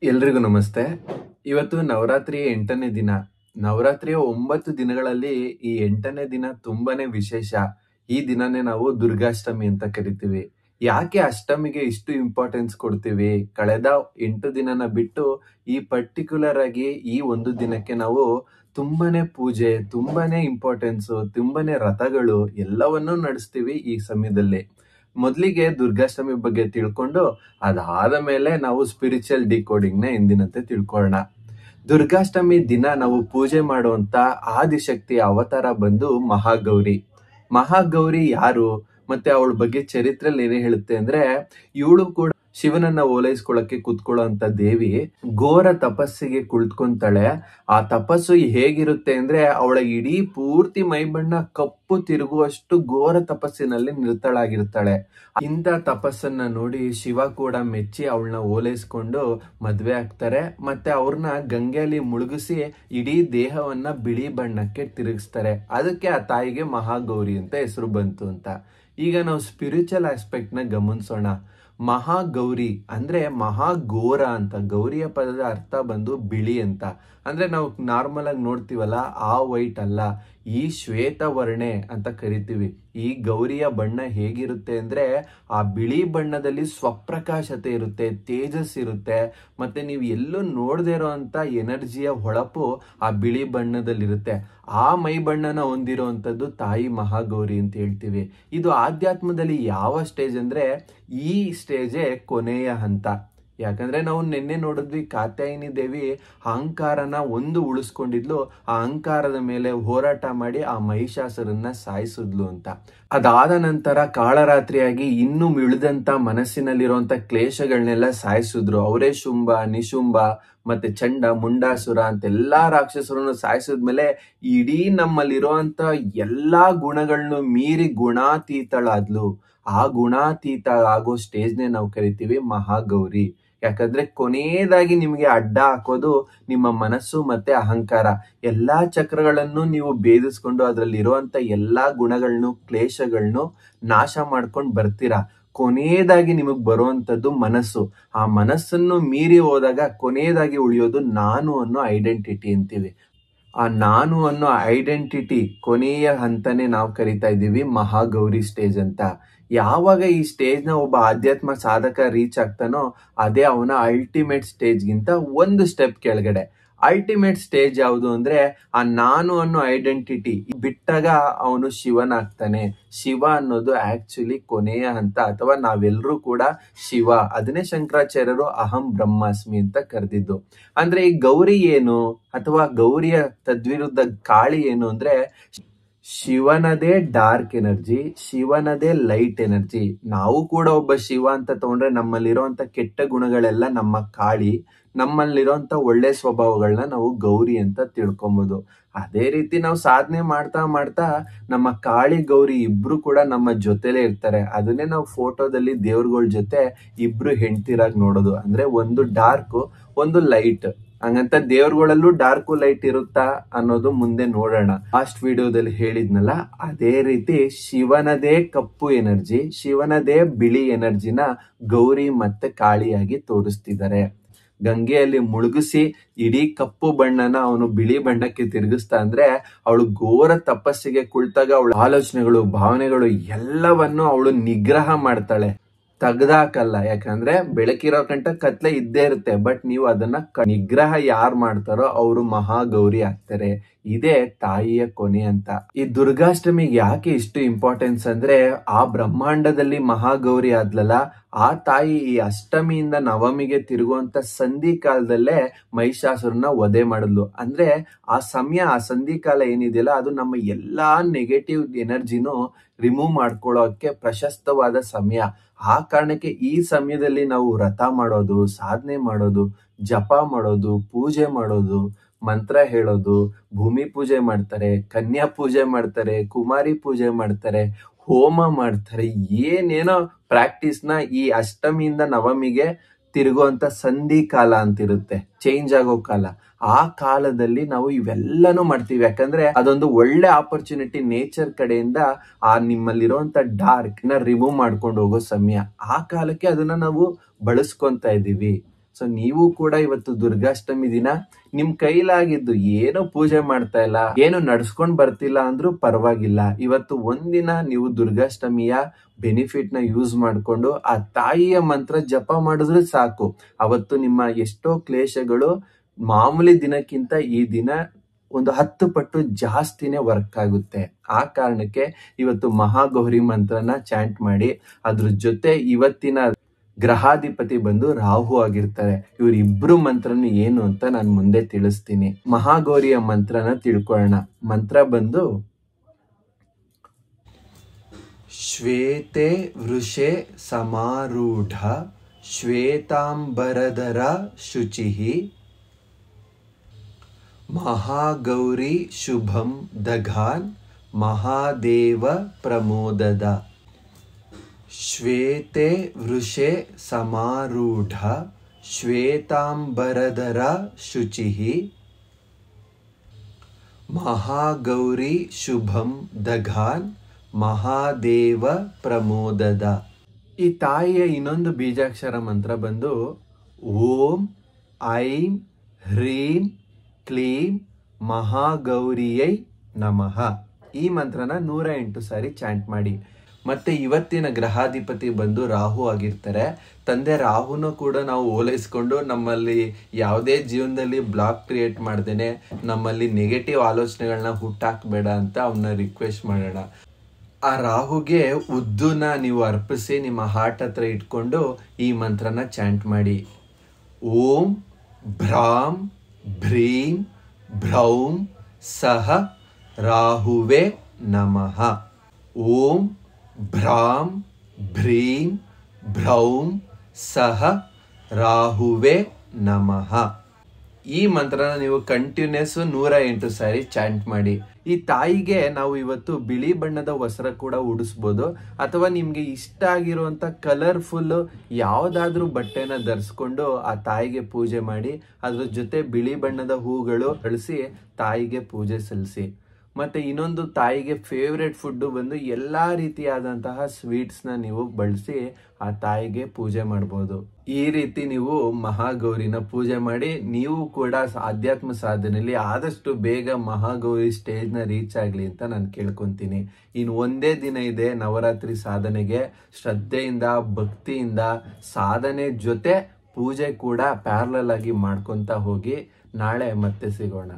ಎಲ್ರಿಗೂ ನಮಸ್ತೆ. ಇವತ್ತು ನವರಾತ್ರಿಯ 8ನೇ ದಿನ. ನವರಾತ್ರಿಯ 9 ದಿನಗಳಲ್ಲಿ ಈ 8ನೇ ದಿನ ತುಂಬಾನೇ ವಿಶೇಷ. ಈ ದಿನನೇ ನಾವು ದುರ್ಗಾಷ್ಟಮಿ ಅಂತ ಕರಿತೀವಿ. ಯಾಕೆ ಅಷ್ಟಮಿಗೆ ಇಷ್ಟು ಇಂಪಾರ್ಟೆನ್ಸ್ ಕೊಡ್ತೀವಿ? ಕಳೆದ 8 ದಿನನ ಬಿಟ್ಟು ಈ ಪರ್ಟಿಕ್ಯುಲರ್ ಆಗಿ ಈ ಒಂದು ದಿನಕ್ಕೆ ನಾವು ತುಂಬಾನೇ ಪೂಜೆ, ತುಂಬಾನೇ ಇಂಪಾರ್ಟೆನ್ಸು, ತುಂಬಾನೇ ರಥಗಳು ಎಲ್ಲವನ್ನೂ ನಡೆಸ್ತೀವಿ ಈ ಸಮಯದಲ್ಲಿ. ಮೊದಲಿಗೆ ದುರ್ಗಾಷ್ಟಮಿ ಬಗ್ಗೆ ತಿಳ್ಕೊಂಡು ಅದಾದ ಮೇಲೆ ನಾವು ಸ್ಪಿರಿಚುವಲ್ ಡಿಕೋಡಿಂಗ್ ನ ಎಂದಿನಂತೆ ತಿಳ್ಕೊಳ್ಳೋಣ. ದುರ್ಗಾಷ್ಟಮಿ ದಿನ ನಾವು ಪೂಜೆ ಮಾಡುವಂತ ಆದಿಶಕ್ತಿಯ ಅವತಾರ ಬಂದು ಮಹಾಗೌರಿ. ಮಹಾಗೌರಿ ಯಾರು ಮತ್ತೆ ಅವಳ ಬಗ್ಗೆ ಚರಿತ್ರೆಯಲ್ಲಿ ಏನೇ ಹೇಳುತ್ತೆ ಅಂದ್ರೆ, ಇವಳು ಕೂಡ ಶಿವನನ್ನ ಓಲೈಸ್ಕೊಳಕ್ಕೆ ಕುತ್ಕೊಳ್ಳೋಂತ ದೇವಿ ಘೋರ ತಪಸ್ಸಿಗೆ ಕುಳಿತ್ಕೊಂತಾಳೆ. ಆ ತಪಸ್ಸು ಹೇಗಿರುತ್ತೆ ಅಂದ್ರೆ, ಅವಳ ಇಡೀ ಪೂರ್ತಿ ಮೈಬಣ್ಣ ಕಪ್ಪು ತಿರುಗುವಷ್ಟು ಘೋರ ತಪಸ್ಸಿನಲ್ಲಿ ನಿರತಳಾಗಿರ್ತಾಳೆ. ಇಂಥ ತಪಸ್ಸನ್ನ ನೋಡಿ ಶಿವ ಕೂಡ ಮೆಚ್ಚಿ ಅವಳನ್ನ ಓಲೈಸ್ಕೊಂಡು ಮದ್ವೆ ಆಗ್ತಾರೆ. ಮತ್ತೆ ಅವ್ರನ್ನ ಗಂಗೆಯಲ್ಲಿ ಮುಳುಗಿಸಿ ಇಡೀ ದೇಹವನ್ನ ಬಿಳಿ ಬಣ್ಣಕ್ಕೆ ತಿರುಗಿಸ್ತಾರೆ. ಅದಕ್ಕೆ ಆ ತಾಯಿಗೆ ಮಹಾಗೌರಿ ಅಂತ ಹೆಸರು ಬಂತು ಅಂತ. ಈಗ ನಾವು ಸ್ಪಿರಿಚುವಲ್ ಆಸ್ಪೆಕ್ಟ್ ನ ಗಮನಿಸೋಣ. ಮಹಾಗೌರಿ ಅಂದ್ರೆ ಮಹಾಘೋರ ಅಂತ. ಗೌರಿಯ ಪದದ ಅರ್ಥ ಬಂದು ಬಿಳಿ ಅಂತ. ಅಂದ್ರೆ ನಾವು ನಾರ್ಮಲ್ ಆಗಿ ನೋಡ್ತೀವಲ್ಲ, ಆ ವೈಟ್ ಅಲ್ಲ, ಈ ಶ್ವೇತವರ್ಣೆ ಅಂತ ಕರಿತೀವಿ. ಈ ಗೌರಿಯ ಬಣ್ಣ ಹೇಗಿರುತ್ತೆ ಅಂದ್ರೆ, ಆ ಬಿಳಿ ಬಣ್ಣದಲ್ಲಿ ಸ್ವಪ್ರಕಾಶತೆ ಇರುತ್ತೆ, ತೇಜಸ್ ಇರುತ್ತೆ. ಮತ್ತೆ ನೀವು ಎಲ್ಲೂ ನೋಡದೇ ಇರೋ ಅಂತ ಎನರ್ಜಿಯ ಹೊಳಪು ಆ ಬಿಳಿ ಬಣ್ಣದಲ್ಲಿರುತ್ತೆ. ಆ ಮೈ ಬಣ್ಣನ ಹೊಂದಿರುವಂಥದ್ದು ತಾಯಿ ಮಹಾಗೌರಿ ಅಂತ ಹೇಳ್ತೀವಿ. ಇದು ಆಧ್ಯಾತ್ಮದಲ್ಲಿ ಯಾವ ಸ್ಟೇಜ್ ಅಂದ್ರೆ, ಈ ಸ್ಟೇಜೇ ಕೊನೆಯ ಹಂತ. ಯಾಕಂದ್ರೆ ನಾವು ನಿನ್ನೆ ನೋಡಿದ್ವಿ, ಕಾತ್ಯಾಯಿನಿ ದೇವಿ ಅಹಂಕಾರನ ಉಳಿಸ್ಕೊಂಡಿದ್ಲು. ಆ ಅಹಂಕಾರದ ಮೇಲೆ ಹೋರಾಟ ಮಾಡಿ ಆ ಮಹಿಷಾಸುರನ್ನ ಸಾಯಿಸಿದ್ಲು ಅಂತ. ಅದಾದ ನಂತರ ಕಾಳರಾತ್ರಿಯಾಗಿ ಇನ್ನು ಉಳಿದಂತ ಮನಸ್ಸಿನಲ್ಲಿರುವಂತ ಕ್ಲೇಶಗಳನ್ನೆಲ್ಲ ಸಾಯಿಸಿದ್ರು. ಅವರೇ ಶುಂಭ, ನಿಶುಂಭ ಮತ್ತೆ ಚಂಡ, ಮುಂಡಾಸುರ ಅಂತ ಎಲ್ಲಾ ರಾಕ್ಷಸರನ್ನು ಸಾಯಿಸಿದ್ಮೇಲೆ ಇಡೀ ನಮ್ಮಲ್ಲಿರುವಂತ ಎಲ್ಲಾ ಗುಣಗಳನ್ನು ಮೀರಿ ಗುಣಾತೀತಳಾದ್ಲು. ಆ ಗುಣಾತೀತ ಆಗೋ ಸ್ಟೇಜ್ನೇ ನಾವು ಕರಿತೀವಿ ಮಹಾಗೌರಿ. ಯಾಕಂದ್ರೆ ಕೊನೆಯದಾಗಿ ನಿಮ್ಗೆ ಅಡ್ಡ ಹಾಕೋದು ನಿಮ್ಮ ಮನಸ್ಸು ಮತ್ತೆ ಅಹಂಕಾರ. ಎಲ್ಲಾ ಚಕ್ರಗಳನ್ನು ನೀವು ಭೇದಿಸ್ಕೊಂಡು ಅದರಲ್ಲಿ ಇರುವಂತ ಎಲ್ಲಾ ಗುಣಗಳನ್ನು, ಕ್ಲೇಶಗಳನ್ನು ನಾಶ ಮಾಡ್ಕೊಂಡು ಬರ್ತೀರಾ. ಕೊನೆಯದಾಗಿ ನಿಮಗ್ ಬರುವಂತದ್ದು ಮನಸ್ಸು. ಆ ಮನಸ್ಸನ್ನು ಮೀರಿ ಹೋದಾಗ ಕೊನೆಯದಾಗಿ ಉಳಿಯೋದು ನಾನು ಅನ್ನೋ ಐಡೆಂಟಿಟಿ ಅಂತೀವಿ. ಆ ನಾನು ಅನ್ನೋ ಐಡೆಂಟಿಟಿ ಕೊನೆಯ ಹಂತನೇ ನಾವು ಕರಿತಾ ಇದ್ದೀವಿ ಮಹಾಗೌರಿ ಸ್ಟೇಜ್ ಅಂತ. ಯಾವಾಗ ಈ ಸ್ಟೇಜ್ ನ ಒಬ್ಬ ಆಧ್ಯಾತ್ಮ ಸಾಧಕ ರೀಚ್ ಆಗ್ತಾನೋ, ಅದೇ ಅವನ ಅಲ್ಟಿಮೇಟ್ ಸ್ಟೇಜ್ಗಿಂತ ಒಂದು ಸ್ಟೆಪ್ ಕೆಳಗಡೆ. ಅಲ್ಟಿಮೇಟ್ ಸ್ಟೇಜ್ ಯಾವುದು ಅಂದ್ರೆ, ಆ ನಾನು ಅನ್ನೋ ಐಡೆಂಟಿಟಿ ಬಿಟ್ಟಾಗ ಅವನು ಶಿವನಾಗ್ತಾನೆ. ಶಿವ ಅನ್ನೋದು ಆಕ್ಚುಲಿ ಕೊನೆಯ ಹಂತ, ಅಥವಾ ನಾವೆಲ್ಲರೂ ಕೂಡ ಶಿವ. ಅದನ್ನೇ ಶಂಕರಾಚಾರ್ಯರು ಅಹಂ ಬ್ರಹ್ಮಾಸ್ಮಿ ಅಂತ ಕರೆದಿದ್ದು. ಅಂದ್ರೆ ಈ ಗೌರಿ ಏನು, ಅಥವಾ ಗೌರಿಯ ತದ್ವಿರುದ್ಧ ಕಾಳಿ ಏನು ಅಂದ್ರೆ, ಶಿವನದೇ ಡಾರ್ಕ್ ಎನರ್ಜಿ, ಶಿವನದೇ ಲೈಟ್ ಎನರ್ಜಿ. ನಾವು ಕೂಡ ಒಬ್ಬ ಶಿವ ಅಂತ ತಗೊಂಡ್ರೆ ನಮ್ಮಲ್ಲಿರುವಂತ ಕೆಟ್ಟ ಗುಣಗಳೆಲ್ಲ ನಮ್ಮ ಕಾಳಿ, ನಮ್ಮಲ್ಲಿರುವಂತ ಒಳ್ಳೆ ಸ್ವಭಾವಗಳನ್ನ ನಾವು ಗೌರಿ ಅಂತ ತಿಳ್ಕೊಬಹುದು. ಅದೇ ರೀತಿ ನಾವು ಸಾಧನೆ ಮಾಡ್ತಾ ಮಾಡ್ತಾ ನಮ್ಮ ಕಾಳಿ ಗೌರಿ ಇಬ್ರು ಕೂಡ ನಮ್ಮ ಜೊತೆಲೇ ಇರ್ತಾರೆ. ಅದನ್ನೇ ನಾವು ಫೋಟೋದಲ್ಲಿ ದೇವ್ರಗಳ ಜೊತೆ ಇಬ್ರು ಹೆಂಡ್ತಿರಾಗಿ ನೋಡೋದು. ಅಂದ್ರೆ ಒಂದು ಡಾರ್ಕ್, ಒಂದು ಲೈಟ್. ಹಂಗಂತ ದೇವ್ರಗಳಲ್ಲೂ ಡಾರ್ಕ್ ಲೈಟ್ ಇರುತ್ತಾ ಅನ್ನೋದು ಮುಂದೆ ನೋಡೋಣ. ಲಾಸ್ಟ್ ವಿಡಿಯೋದಲ್ಲಿ ಹೇಳಿದ್ನಲ್ಲ, ಅದೇ ರೀತಿ ಶಿವನದೇ ಕಪ್ಪು ಎನರ್ಜಿ, ಶಿವನದೇ ಬಿಳಿ ಎನರ್ಜಿನ ಗೌರಿ ಮತ್ತೆ ಕಾಳಿಯಾಗಿ ತೋರಿಸ್ತಿದ್ದಾರೆ. ಗಂಗೆಯಲ್ಲಿ ಮುಳುಗಿಸಿ ಇಡೀ ಕಪ್ಪು ಬಣ್ಣನ ಅವನು ಬಿಳಿ ಬಣ್ಣಕ್ಕೆ ತಿರುಗಿಸ್ತಾ ಅಂದ್ರೆ, ಅವಳು ಘೋರ ತಪಸ್ಸಿಗೆ ಕುಳಿತಾಗ ಅವಳ ಆಲೋಚನೆಗಳು, ಭಾವನೆಗಳು ಎಲ್ಲವನ್ನು ಅವಳು ನಿಗ್ರಹ ಮಾಡ್ತಾಳೆ, ತೆಗ್ದಾಕಲ್ಲ. ಯಾಕಂದ್ರೆ ಬೆಳಕಿರೋ ಗಂಟ ಕತ್ಲೆ ಇದ್ದೇ ಇರುತ್ತೆ. ಬಟ್ ನೀವು ಅದನ್ನ ನಿಗ್ರಹ ಯಾರು ಮಾಡ್ತಾರೋ ಅವರು ಮಹಾಗೌರಿ ಆಗ್ತಾರೆ. ಇದೇ ತಾಯಿಯ ಕೊನೆ ಅಂತ. ಈ ದುರ್ಗಾಷ್ಟಮಿಗೆ ಯಾಕೆ ಇಷ್ಟು ಇಂಪಾರ್ಟೆನ್ಸ್ ಅಂದ್ರೆ, ಆ ಬ್ರಹ್ಮಾಂಡದಲ್ಲಿ ಮಹಾಗೌರಿ ಆದ್ಲಲ್ಲ, ಆ ತಾಯಿ ಈ ಅಷ್ಟಮಿಯಿಂದ ನವಮಿಗೆ ತಿರುಗುವಂತ ಸಂಧಿ ಕಾಲದಲ್ಲೇ ಮಹಿಷಾಸುರನ ವಧೆ ಮಾಡಿದ್ಲು. ಅಂದ್ರೆ ಆ ಸಮಯ, ಆ ಸಂಧಿ ಕಾಲ ಏನಿದೆಯಲ್ಲ, ಅದು ನಮ್ಮ ಎಲ್ಲಾ ನೆಗೆಟಿವ್ ಎನರ್ಜಿನೂ ರಿಮೂವ್ ಮಾಡ್ಕೊಳ್ಳೋಕೆ ಪ್ರಶಸ್ತವಾದ ಸಮಯ. ಆ ಕಾರಣಕ್ಕೆ ಈ ಸಮಯದಲ್ಲಿ ನಾವು ವ್ರತ ಮಾಡೋದು, ಸಾಧನೆ ಮಾಡೋದು, ಜಪ ಮಾಡೋದು, ಪೂಜೆ ಮಾಡೋದು, ಮಂತ್ರ ಹೇಳೋದು, ಭೂಮಿ ಪೂಜೆ ಮಾಡ್ತಾರೆ, ಕನ್ಯಾ ಪೂಜೆ ಮಾಡ್ತಾರೆ, ಕುಮಾರಿ ಪೂಜೆ ಮಾಡ್ತಾರೆ, ಹೋಮ ಮಾಡ್ತಾರೆ, ಏನೇನೋ ಪ್ರಾಕ್ಟೀಸ್ ನ ಈ ಅಷ್ಟಮಿಯಿಂದ ನವಮಿಗೆ ತಿರುಗುವಂತ ಸಂಧಿ ಕಾಲ ಅಂತಿರುತ್ತೆ, ಚೇಂಜ್ ಆಗೋ ಕಾಲ. ಆ ಕಾಲದಲ್ಲಿ ನಾವು ಇವೆಲ್ಲನೂ ಮಾಡ್ತೀವಿ. ಯಾಕಂದ್ರೆ ಅದೊಂದು ಒಳ್ಳೆ ಆಪರ್ಚುನಿಟಿ ನೇಚರ್ ಕಡೆಯಿಂದ ಆ ನಿಮ್ಮಲ್ಲಿರುವಂತ ಡಾರ್ಕ್ ನ ರಿಮೂವ್ ಮಾಡ್ಕೊಂಡು ಹೋಗೋ ಸಮಯ. ಆ ಕಾಲಕ್ಕೆ ಅದನ್ನ ನಾವು ಬಳಸ್ಕೊಂತ ಇದೀವಿ. ಸೊ ನೀವು ಕೂಡ ಇವತ್ತು ದುರ್ಗಾಷ್ಟಮಿ ದಿನ ನಿಮ್ ಕೈಲಾಗಿದ್ದು ಏನೋ ಪೂಜೆ ಮಾಡ್ತಾ ಇಲ್ಲ, ಏನು ನಡ್ಸ್ಕೊಂಡ್ ಬರ್ತಿಲ್ಲ ಅಂದ್ರೂ ಪರವಾಗಿಲ್ಲ. ಇವತ್ತು ಒಂದಿನ ನೀವು ದುರ್ಗಾಷ್ಟಮಿಯ ಬೆನಿಫಿಟ್ ನ ಯೂಸ್ ಮಾಡ್ಕೊಂಡು ಆ ತಾಯಿಯ ಮಂತ್ರ ಜಪ ಮಾಡಿದ್ರೆ ಸಾಕು. ಅವತ್ತು ನಿಮ್ಮ ಎಷ್ಟೋ ಕ್ಲೇಶಗಳು ಮಾಮೂಲಿ ದಿನಕ್ಕಿಂತ ಈ ದಿನ ಒಂದು 10 ಪಟ್ಟು ಜಾಸ್ತಿನೇ ವರ್ಕ್ ಆಗುತ್ತೆ. ಆ ಕಾರಣಕ್ಕೆ ಇವತ್ತು ಮಹಾಗೌರಿ ಮಂತ್ರನ ಚಾಂಟ್ ಮಾಡಿ, ಅದ್ರ ಜೊತೆ ಇವತ್ತಿನ ಗ್ರಹಾಧಿಪತಿ ಬಂದು ರಾಹು ಆಗಿರ್ತಾರೆ. ಇವರಿಬ್ರು ಮಂತ್ರನು ಏನು ಅಂತ ನಾನು ಮುಂದೆ ತಿಳಿಸ್ತೀನಿ. ಮಹಾಗೌರಿಯ ಮಂತ್ರನ ತಿಳ್ಕೊಳ್ಳೋಣ. ಮಂತ್ರ ಬಂದು ಶ್ವೇತೆ ವೃಷೆ ಸಮಾರೂಢ ಶ್ವೇತಾಂಬರಧರ ಶುಚಿಹಿ ಮಹಾಗೌರಿ ಶುಭಂ ದಘಾನ್ ಮಹಾದೇವ ಪ್ರಮೋದದ. ಶ್ವೇತೆ ವೃಷೆ ಸಮಾರೂಢ ಶ್ವೇತಾಂಬರಧರ ಶುಚಿಹಿ ಮಹಾಗೌರಿ ಶುಭಂ ದಘಾನ್ ಮಹಾದೇವ ಪ್ರಮೋದದ. ಈ ತಾಯಿಯ ಇನ್ನೊಂದು ಬೀಜಾಕ್ಷರ ಮಂತ್ರ ಬಂದು ಓಂ ಐಂ ಹ್ರೀಂ ಕ್ಲೀಂ ಮಹಾಗೌರಿಯೈ ನಮಃ. ಈ ಮಂತ್ರನ 108 ಸಾರಿ ಚಾಂಟ್ ಮಾಡಿ. ಮತ್ತೆ ಇವತ್ತಿನ ಗ್ರಹಾಧಿಪತಿ ಬಂದು ರಾಹು ಆಗಿರ್ತಾರೆ. ತಂದೆ ರಾಹುನು ಕೂಡ ನಾವು ಓಲೈಸ್ಕೊಂಡು ನಮ್ಮಲ್ಲಿ ಯಾವುದೇ ಜೀವನದಲ್ಲಿ ಬ್ಲಾಕ್ ಕ್ರಿಯೇಟ್ ಮಾಡ್ದೇನೆ ನಮ್ಮಲ್ಲಿ ನೆಗೆಟಿವ್ ಆಲೋಚನೆಗಳನ್ನ ಹುಟ್ಟಾಕ್ಬೇಡ ಅಂತ ಅವನ್ನ ರಿಕ್ವೆಸ್ಟ್ ಮಾಡೋಣ. ಆ ರಾಹುಗೆ ಉದ್ದುನ ನೀವು ಅರ್ಪಿಸಿ ನಿಮ್ಮ ಹಾರ್ಟ್ ಹತ್ರ ಇಟ್ಕೊಂಡು ಈ ಮಂತ್ರನ ಚಾಂಟ್ ಮಾಡಿ. ಓಂ ಭ್ರಾಂ ಭ್ರೀಂ ಭ್ರೌಂ ಸಹ ರಾಹುವೆ ನಮಃ. ಓಂ ಭ್ರಾಂ ಭ್ರೀಂ ಭ್ರೌಂ ಸಹ ರಾಹುವೆ ನಮಃ. ಈ ಮಂತ್ರನ ನೀವು ಕಂಟಿನ್ಯೂಸ್ 108 ಸಾರಿ ಚಾಂಟ್ ಮಾಡಿ. ಈ ತಾಯಿಗೆ ನಾವು ಇವತ್ತು ಬಿಳಿ ಬಣ್ಣದ ವಸ್ತ್ರ ಕೂಡ ಉಡಿಸ್ಬೋದು, ಅಥವಾ ನಿಮ್ಗೆ ಇಷ್ಟ ಆಗಿರುವಂತ ಕಲರ್ಫುಲ್ ಯಾವ್ದಾದ್ರೂ ಬಟ್ಟೆನ ಧರಿಸ್ಕೊಂಡು ಆ ತಾಯಿಗೆ ಪೂಜೆ ಮಾಡಿ, ಅದ್ರ ಜೊತೆ ಬಿಳಿ ಬಣ್ಣದ ಹೂಗಳು ಕಳಿಸಿ ತಾಯಿಗೆ ಪೂಜೆ ಸಲ್ಲಿಸಿ. ಮತ್ತೆ ಇನ್ನೊಂದು ತಾಯಿಗೆ ಫೇವ್ರೆಟ್ ಫುಡ್ ಬಂದು ಎಲ್ಲಾ ರೀತಿಯಾದಂತಹ ಸ್ವೀಟ್ಸ್ ನ ನೀವು ಬಳಸಿ ಆ ತಾಯಿಗೆ ಪೂಜೆ ಮಾಡಬಹುದು. ಈ ರೀತಿ ನೀವು ಮಹಾಗೌರಿನ ಪೂಜೆ ಮಾಡಿ ನೀವು ಕೂಡ ಆಧ್ಯಾತ್ಮ ಸಾಧನೆಯಲ್ಲಿ ಆದಷ್ಟು ಬೇಗ ಮಹಾಗೌರಿ ಸ್ಟೇಜ್ ನ ರೀಚ್ ಆಗ್ಲಿ ಅಂತ ನಾನು ಕೇಳ್ಕೊಂತೀನಿ. ಇನ್ನು ಒಂದೇ ದಿನ ಇದೆ ನವರಾತ್ರಿ ಸಾಧನೆಗೆ. ಶ್ರದ್ಧೆಯಿಂದ ಭಕ್ತಿಯಿಂದ ಸಾಧನೆ ಜೊತೆ ಪೂಜೆ ಕೂಡ ಪ್ಯಾರಲಲ್ ಆಗಿ ಮಾಡ್ಕೊಂತ ಹೋಗಿ. ನಾಳೆ ಮತ್ತೆ ಸಿಗೋಣ.